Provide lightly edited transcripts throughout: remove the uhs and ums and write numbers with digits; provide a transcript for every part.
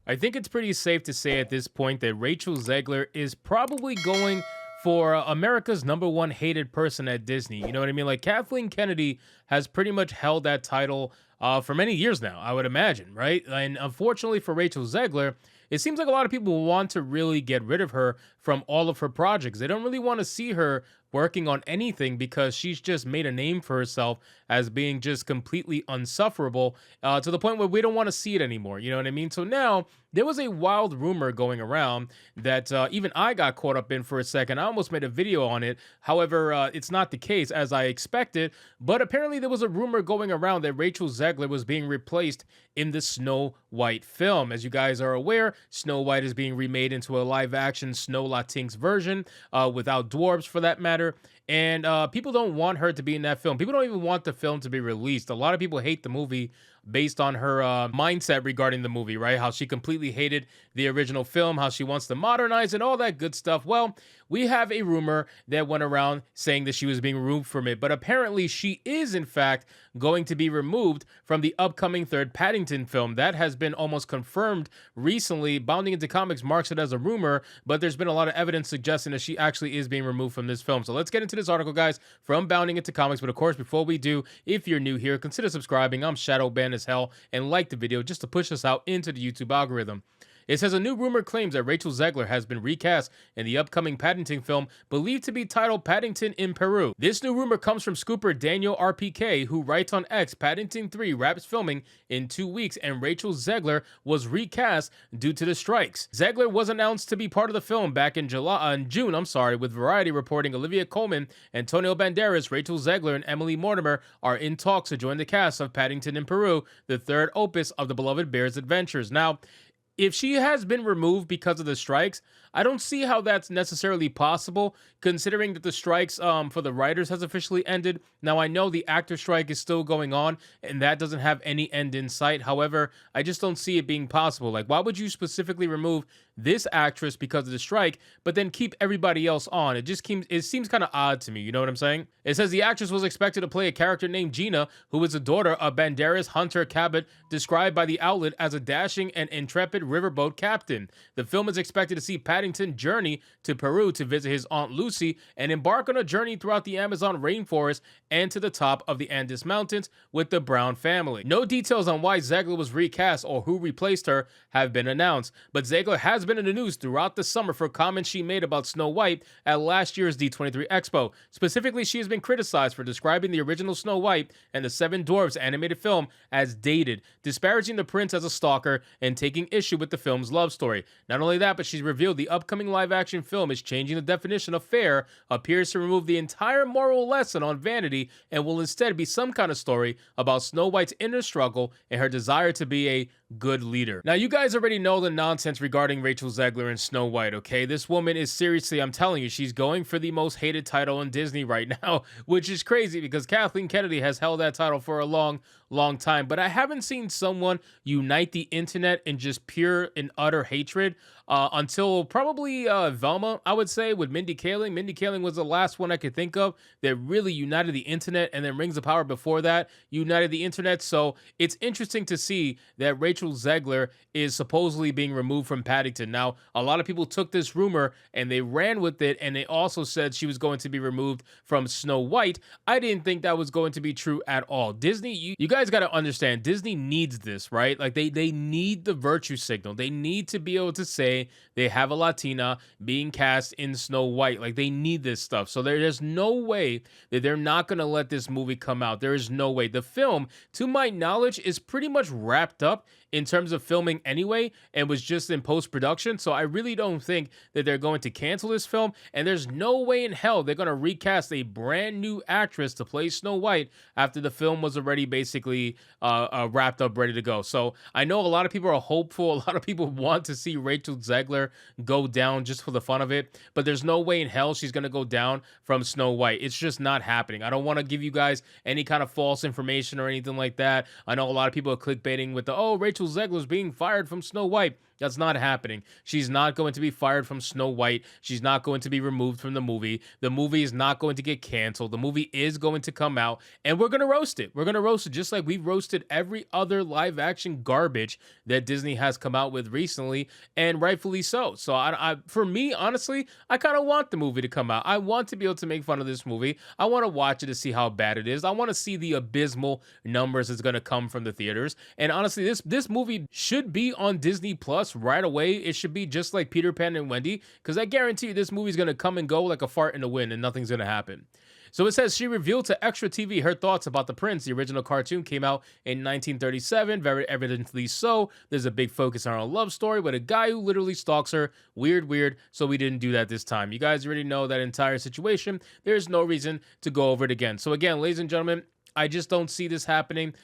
I think it's pretty safe to say at this point that Rachel Zegler is probably going for America's #1 hated person at Disney. You know what I mean? Like Kathleen Kennedy has pretty much held that title for many years now, I would imagine, right? And unfortunately for Rachel Zegler, it seems like a lot of people want to really get rid of her from all of her projects. They don't really want to see her working on anything because she's just made a name for herself as being just completely unsufferable to the point where we don't want to see it anymore. You know what I mean? So now there was a wild rumor going around that even I got caught up in for a second. I almost made a video on it. However, it's not the case as I expected. But apparently there was a rumor going around that Rachel Zegler was being replaced in the Snow White film. As you guys are aware, Snow White is being remade into a live action Snow Latinx version without dwarves for that matter. And people don't want her to be in that film. People don't even want the film to be released. A lot of people hate the movie based on her mindset regarding the movie, right? How she completely hated the original film, how she wants to modernize and all that good stuff. Well, we have a rumor that went around saying that she was being removed from it, but apparently she is in fact going to be removed from the upcoming third Paddington film. That has been almost confirmed recently. Bounding Into Comics marks it as a rumor, but there's been a lot of evidence suggesting that she actually is being removed from this film. So let's get into this article, guys, from Bounding Into Comics. But of course, before we do, if you're new here, consider subscribing. I'm Shadowban as hell, and like the video just to push us out into the YouTube algorithm. It says a new rumor claims that Rachel Zegler has been recast in the upcoming Paddington film, believed to be titled Paddington in Peru. This new rumor comes from scooper Daniel RPK, who writes on X, Paddington 3 wraps filming in 2 weeks, and Rachel Zegler was recast due to the strikes. Zegler was announced to be part of the film back in June, with Variety reporting Olivia Colman, Antonio Banderas, Rachel Zegler, and Emily Mortimer are in talks to join the cast of Paddington in Peru, the third opus of the beloved bear's adventures. Now, if she has been removed because of the strikes, I don't see how that's necessarily possible, considering that the strikes for the writers has officially ended. Now, I know the actor strike is still going on, and that doesn't have any end in sight. However, I just don't see it being possible. Like, why would you specifically remove this actress because of the strike, but then keep everybody else on? It seems kind of odd to me. You know what I'm saying? It says the actress was expected to play a character named Gina, who is the daughter of Banderas Hunter Cabot, described by the outlet as a dashing and intrepid riverboat captain. The film is expected to see Paddington journey to Peru to visit his Aunt Lucy and embark on a journey throughout the Amazon rainforest and to the top of the Andes Mountains with the Brown family. No details on why Zegler was recast or who replaced her have been announced, but Zegler has been in the news throughout the summer for comments she made about Snow White at last year's D23 Expo. Specifically, she has been criticized for describing the original Snow White and the Seven Dwarfs animated film as dated, disparaging the prince as a stalker, and taking issue with the film's love story. Not only that, but she's revealed the upcoming live-action film is changing the definition of fair, appears to remove the entire moral lesson on vanity, and will instead be some kind of story about Snow White's inner struggle and her desire to be a good leader. Now, you guys already know the nonsense regarding Rachel Zegler and Snow White, okay? This woman is seriously, I'm telling you, she's going for the most hated title in Disney right now, which is crazy because Kathleen Kennedy has held that title for a long time. But I haven't seen someone unite the internet in just pure and utter hatred until probably Velma, I would say, with Mindy Kaling. Mindy Kaling was the last one I could think of that really united the internet, and then Rings of Power before that united the internet. So it's interesting to see that Rachel Zegler is supposedly being removed from Paddington. Now, a lot of people took this rumor and they ran with it, and they also said she was going to be removed from Snow White. I didn't think that was going to be true at all. Disney, you guys got to understand, Disney needs this, right? Like they need the virtue signal. They need to be able to say they have a Latina being cast in Snow White. Like, they need this stuff. So there's no way that they're not going to let this movie come out. There is no way. The film, to my knowledge, is pretty much wrapped up in terms of filming anyway, and was just in post-production. So I really don't think that they're going to cancel this film, and there's no way in hell they're going to recast a brand new actress to play Snow White after the film was already basically wrapped up, ready to go. So I know a lot of people are hopeful. A lot of people want to see Rachel Zegler go down just for the fun of it, but there's no way in hell she's going to go down from Snow White. It's just not happening. I don't want to give you guys any kind of false information or anything like that. I know a lot of people are clickbaiting with the, oh, Rachel Zegler's being fired from Snow White. That's not happening. She's not going to be fired from Snow White. She's not going to be removed from the movie. The movie is not going to get canceled. The movie is going to come out, and we're going to roast it. We're going to roast it just like we've roasted every other live action garbage that Disney has come out with recently, and rightfully so. So for me, honestly, I kind of want the movie to come out. I want to be able to make fun of this movie. I want to watch it to see how bad it is. I want to see the abysmal numbers that's going to come from the theaters. And honestly, this movie should be on Disney Plus right away. It should be just like Peter Pan and Wendy, because I guarantee you this movie's going to come and go like a fart in the wind and nothing's going to happen. So it says she revealed to Extra TV her thoughts about The Prince. The original cartoon came out in 1937, very evidently so. There's a big focus on a love story with a guy who literally stalks her. Weird, so we didn't do that this time. You guys already know that entire situation. There's no reason to go over it again. So again, ladies and gentlemen, I just don't see this happening.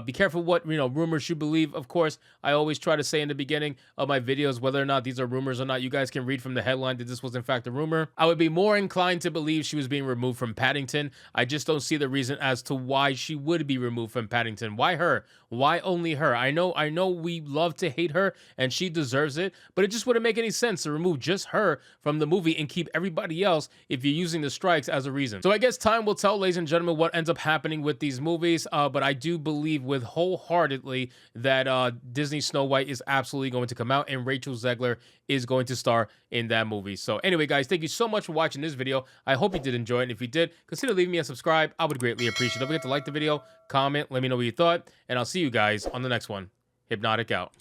Be careful what rumors you believe. Of course, I always try to say in the beginning of my videos whether or not these are rumors or not. You guys can read from the headline that this was in fact a rumor. I would be more inclined to believe she was being removed from Paddington. I just don't see the reason as to why she would be removed from Paddington. Why her? Why only her? I know we love to hate her and she deserves it, but it just wouldn't make any sense to remove just her from the movie and keep everybody else if you're using the strikes as a reason. So I guess time will tell, ladies and gentlemen, what ends up happening with these movies, but I do believe with wholeheartedly that Disney Snow White is absolutely going to come out and Rachel Zegler is going to star in that movie. So anyway, guys, thank you so much for watching this video. I hope you did enjoy it, and if you did, consider leaving me a subscribe. I would greatly appreciate it. Don't forget to like the video, comment, let me know what you thought, and I'll see you guys on the next one. Hypnotic out.